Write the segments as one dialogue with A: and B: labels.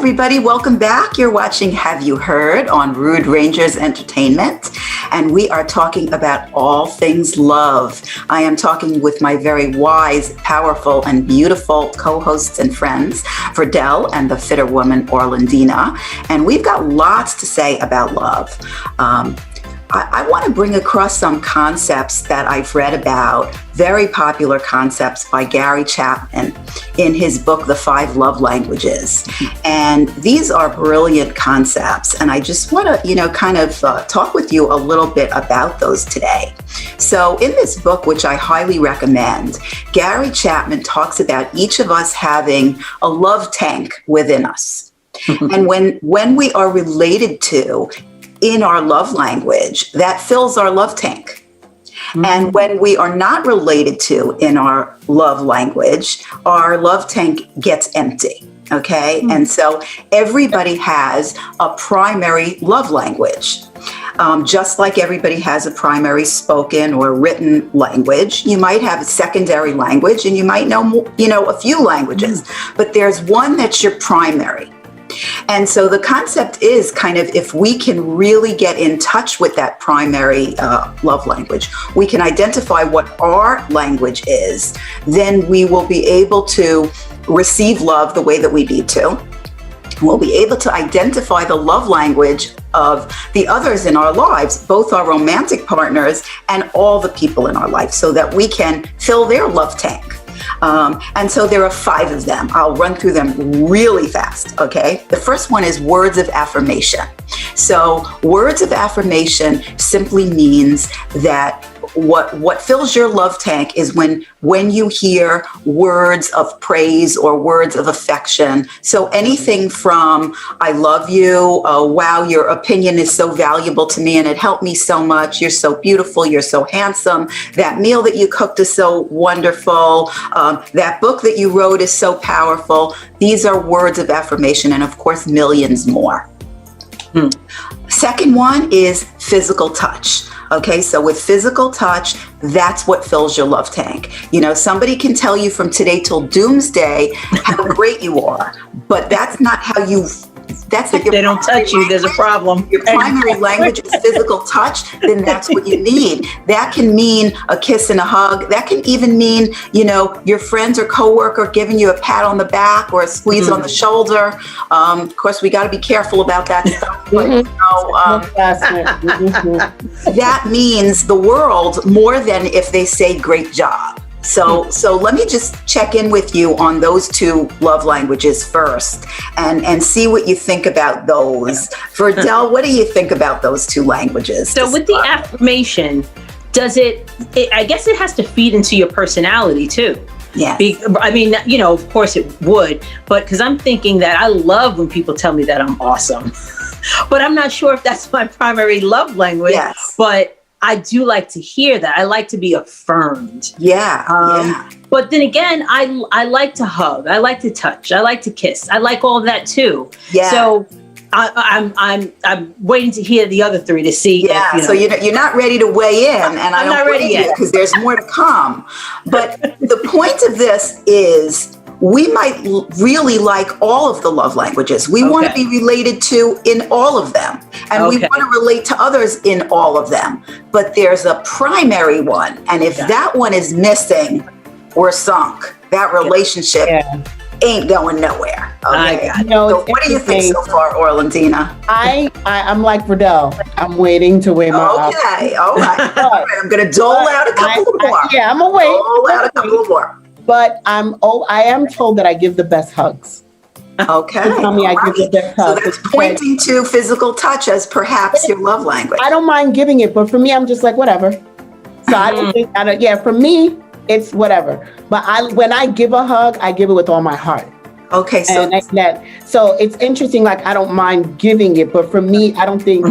A: everybody. Welcome back. You're watching Have You Heard on Rude Rangers Entertainment, and we are talking about all things love. I am talking with my very wise, powerful, and beautiful co-hosts and friends, Verdell and the fitter woman, Orlandina, and we've got lots to say about love. I want to bring across some concepts that I've read about, very popular concepts by Gary Chapman in his book, The 5 Love Languages. And these are brilliant concepts. And I just want to, talk with you a little bit about those today. So in this book, which I highly recommend, Gary Chapman talks about each of us having a love tank within us. And when we are related to in our love language, that fills our love tank. Mm-hmm. And when we are not related to in our love language, our love tank gets empty. Okay. Mm-hmm. And so everybody has a primary love language. Just like everybody has a primary spoken or written language, you might have a secondary language and you might know, a few languages, but there's one that's your primary. And so the concept is kind of, if we can really get in touch with that primary love language, we can identify what our language is, then we will be able to receive love the way that we need to. We'll be able to identify the love language of the others in our lives, both our romantic partners and all the people in our life, so that we can fill their love tank. And so there are 5 of them. I'll run through them really fast, okay? The first one is words of affirmation. So words of affirmation simply means that what fills your love tank is when you hear words of praise or words of affection. So anything from I love you, wow, your opinion is so valuable to me and it helped me so much, you're so beautiful, you're so handsome, that meal that you cooked is so wonderful, that book that you wrote is so powerful. These are words of affirmation, and of course millions more. Second one is physical touch. Okay, so with physical touch, that's what fills your love tank. Somebody can tell you from today till doomsday how great you are, but that's not how that's
B: if they don't touch you, there's a problem.
A: Your primary language is physical touch, then that's what you need. That can mean a kiss and a hug. That can even mean, your friends or coworker giving you a pat on the back or a squeeze on the shoulder. Of course, we got to be careful about that stuff. But, that means the world more than if they say great job. So let me just check in with you on those 2 love languages first and see what you think about those. Verdell, what do you think about those 2 languages?
B: So with the affirmation, I guess it has to feed into your personality too.
A: Yeah.
B: Of course it would, but because I'm thinking that I love when people tell me that I'm awesome, but I'm not sure if that's my primary love language.
A: Yes.
B: But I do like to hear that. I like to be affirmed.
A: Yeah.
B: But then again, I like to hug. I like to touch. I like to kiss. I like all of that too.
A: Yeah.
B: So I'm waiting to hear the other 3 to see.
A: Yeah. So you're not ready to weigh in, and I'm not ready yet because there's more to come. But the point of this is, we might really like all of the love languages. We want to be related to in all of them. And we want to relate to others in all of them. But there's a primary one. And if that one is missing, we're sunk. That relationship ain't going nowhere. Okay. So what do you think so far, Orlandina?
C: I'm like Verdell. I'm waiting to weigh my
A: Okay. All right. I'm going to dole out a couple more.
C: I'm going to wait.
A: Dole out a couple more.
C: But I am told that I give the best hugs.
A: Okay.
C: Tell me I give the best hugs.
A: So that's pointing to physical touch as perhaps your love language.
C: I don't mind giving it, but for me, I'm just like, whatever. So I don't think, for me, it's whatever. But when I give a hug, I give it with all my heart.
A: Okay. So
C: so it's interesting. Like, I don't mind giving it, but for me, I don't think,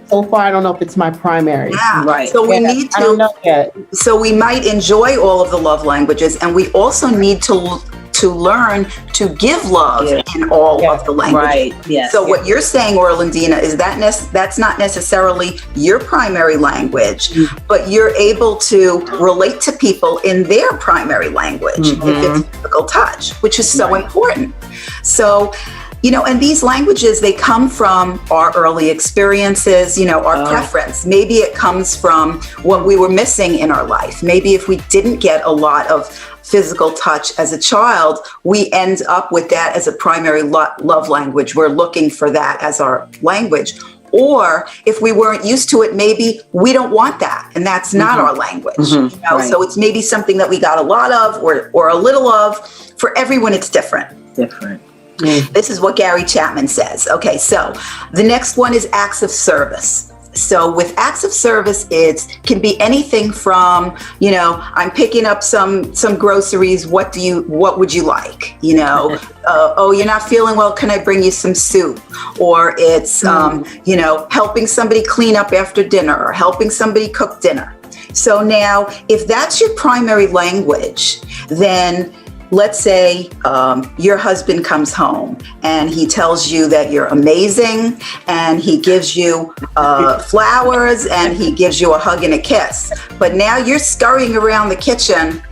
C: so far, I don't know if it's my primary.
A: Yeah. Right. So we need to,
C: I don't know yet.
A: So we might enjoy all of the love languages, and we also need to learn to give love in all of the languages.
B: Right. Yes.
A: So what you're saying, Orlandina, is that's not necessarily your primary language, but you're able to relate to people in their primary language if it's physical touch, which is so important. So And these languages, they come from our early experiences, our preference. Maybe it comes from what we were missing in our life. Maybe if we didn't get a lot of physical touch as a child, we end up with that as a primary love language. We're looking for that as our language. Or if we weren't used to it, maybe we don't want that, and that's not our language.
B: Right.
A: So it's maybe something that we got a lot of or a little of. For everyone, it's different. This is what Gary Chapman says. Okay, so the next one is acts of service. So with acts of service, it can be anything from, I'm picking up some groceries. What would you like? Oh, you're not feeling well. Can I bring you some soup? Or it's, helping somebody clean up after dinner or helping somebody cook dinner. So now, if that's your primary language, then let's say your husband comes home and he tells you that you're amazing, and he gives you flowers, and he gives you a hug and a kiss. But now you're scurrying around the kitchen,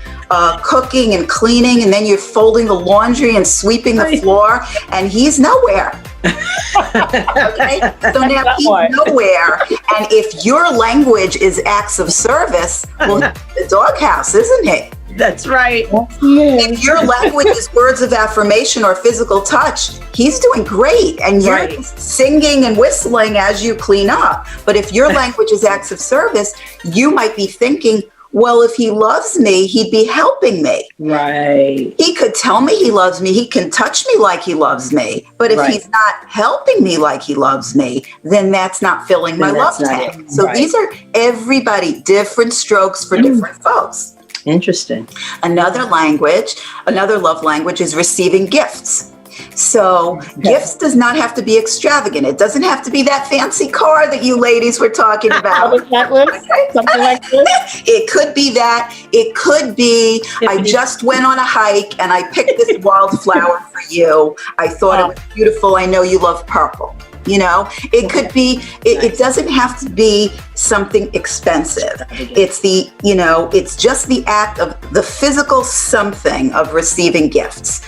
A: cooking and cleaning, and then you're folding the laundry and sweeping the floor, and he's nowhere. Okay, so now he's nowhere, and if your language is acts of service, well, the doghouse, isn't it?
B: That's right.
A: If your language is words of affirmation or physical touch, he's doing great, and you're singing and whistling as you clean up. But if your language is acts of service, you might be thinking, well, if he loves me, he'd be helping me.
B: Right.
A: He could tell me he loves me. He can touch me like he loves me. But if he's not helping me like he loves me, then that's not filling my love tank. So these are everybody, different strokes for different folks.
B: Interesting.
A: Another love language is receiving gifts. So gifts does not have to be extravagant. It doesn't have to be that fancy car that you ladies were talking about.
C: Something like this.
A: It could be that. It could be, I just went on a hike and I picked this wildflower for you. I thought it was beautiful. I know you love purple. It could be, it doesn't have to be something expensive. It's it's just the act of the physical something of receiving gifts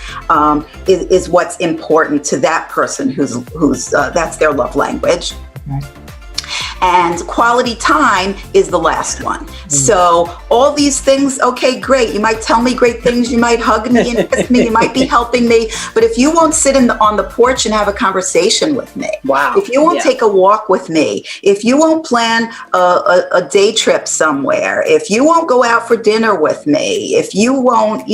A: is what's important to that person who's that's their love language. And quality time is the last one. So all these things, okay, great. You might tell me great things. You might hug me and kiss me. You might be helping me. But if you won't sit on the porch and have a conversation with me, if you won't take a walk with me, if you won't plan a day trip somewhere, if you won't go out for dinner with me, if you won't,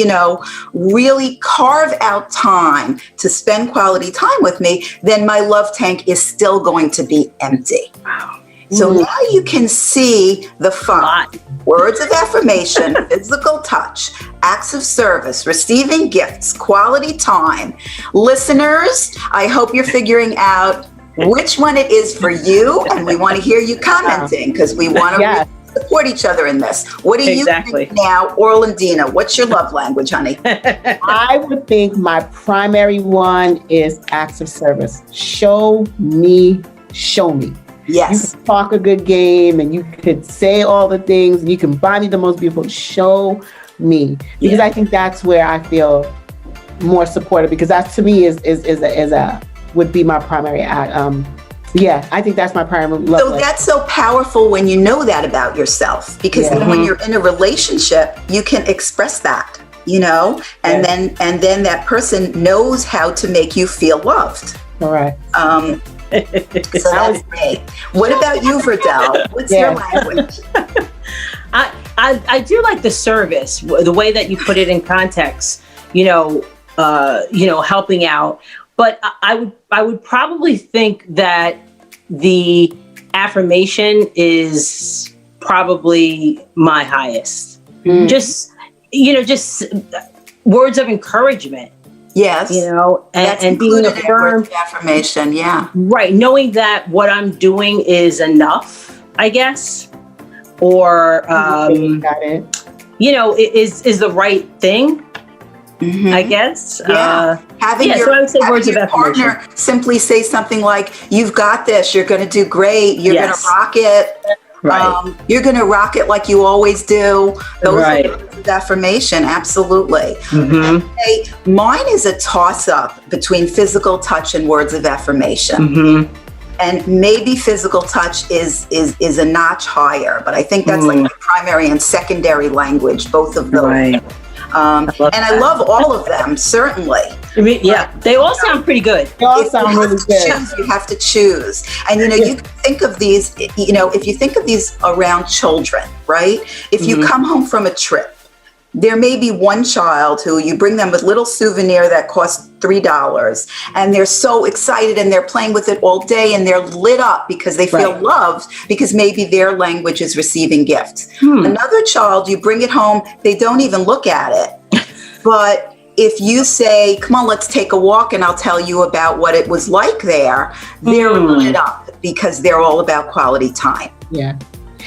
A: really carve out time to spend quality time with me, then my love tank is still going to be empty.
B: Wow.
A: So now you can see the fun. Words of affirmation, physical touch, acts of service, receiving gifts, quality time. Listeners, I hope you're figuring out which one it is for you, and we want to hear you commenting because we want to support each other in this. What do you think now, Orlandina? What's your love language, honey?
C: I would think my primary one is acts of service. Show me.
A: Yes.
C: You can talk a good game and you could say all the things and you can buy me the most beautiful. Show me. Because I think that's where I feel more supported, because that to me would be my primary I think that's my primary love.
A: So that's so powerful when you know that about yourself, because then when you're in a relationship, you can express that, and then that person knows how to make you feel loved.
C: All right.
A: So that's great. What about you, Verdell? What's your language?
B: I do like the service, the way that you put it in context, helping out. But I would probably think that the affirmation is probably my highest. Just words of encouragement.
A: Yes.
B: And being affirmed.
A: Affirmation,
B: Right. Knowing that what I'm doing is enough, I guess. Or,
C: got it.
B: Is the right thing, I guess.
A: Yeah. Having
B: so I would say words of affirmation.
A: Partner simply say something like, "You've got this. You're going to do great. You're going to rock it."
B: Right.
A: You're going to rock it like you always do. Those
B: Right.
A: are words of affirmation. Absolutely.
B: Mm-hmm.
A: Hey, mine is a toss up between physical touch and words of affirmation.
B: Mm-hmm.
A: And maybe physical touch is a notch higher, but I think that's like the primary and secondary language, both of those.
B: Right.
A: I love all of them, certainly.
B: I mean, yeah, they all sound pretty good.
C: They all
A: If
C: sound
A: you have
C: really
A: to
C: good.
A: choose, you have to choose. And you can think of these, if you think of these around children, right? If you come home from a trip, there may be one child who you bring them a little souvenir that costs $3, and they're so excited and they're playing with it all day and they're lit up because they feel
B: Right.
A: loved because maybe their language is receiving gifts. Another child, you bring it home, they don't even look at it. But if you say, come on, let's take a walk and I'll tell you about what it was like there, they're lit up because they're all about quality time.
C: Yeah.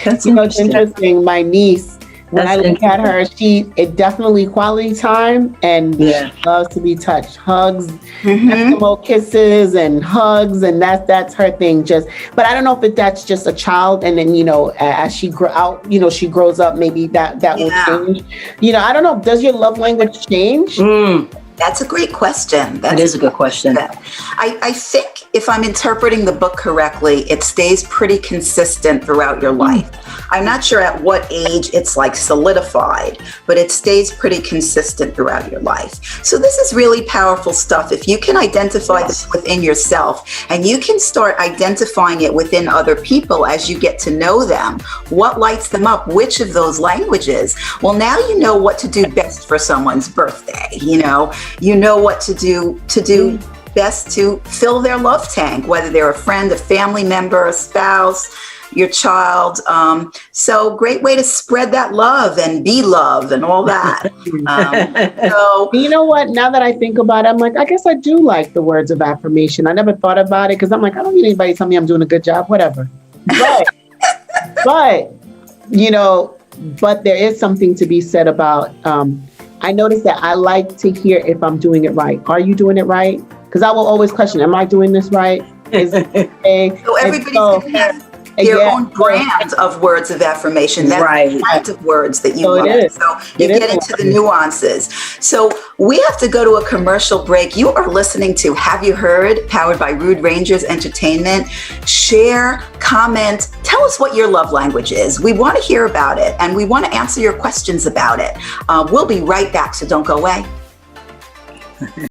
B: That's
C: It's interesting. My niece, when
B: That's
C: I look at her, it definitely quality time and
B: Yeah.
C: she loves to be touched. Hugs, Eskimo kisses and hugs, and that's her thing. But I don't know if that's just a child, and then as she she grows up, maybe that will change. I don't know. Does your love language change?
A: That's a great question.
B: That is a good question.
A: I think if I'm interpreting the book correctly, it stays pretty consistent throughout your life. I'm not sure at what age it's like solidified, but it stays pretty consistent throughout your life. So this is really powerful stuff. If you can identify this within yourself and you can start identifying it within other people as you get to know them, what lights them up, which of those languages, well, now you know what to do best for someone's birthday. You know what to do best to fill their love tank, whether they're a friend, a family member, a spouse, your child. So great way to spread that love and be love and all that. So
C: You know what? Now that I think about it, I'm like, I guess I do like the words of affirmation. I never thought about it because I'm like, I don't need anybody to tell me I'm doing a good job, whatever. But but there is something to be said about, I noticed that I like to hear if I'm doing it right. Are you doing it right? Because I will always question, am I doing this right? Is it okay?
A: So everybody's going to have their own brand of words of affirmation. That's the kind of words that you love. So you get into the nuances. So we have to go to a commercial break. You are listening to Have You Heard? Powered by Rude Rangers Entertainment. Share, comment, tell us what your love language is. We want to hear about it and we want to answer your questions about it. We'll be right back, so don't go away.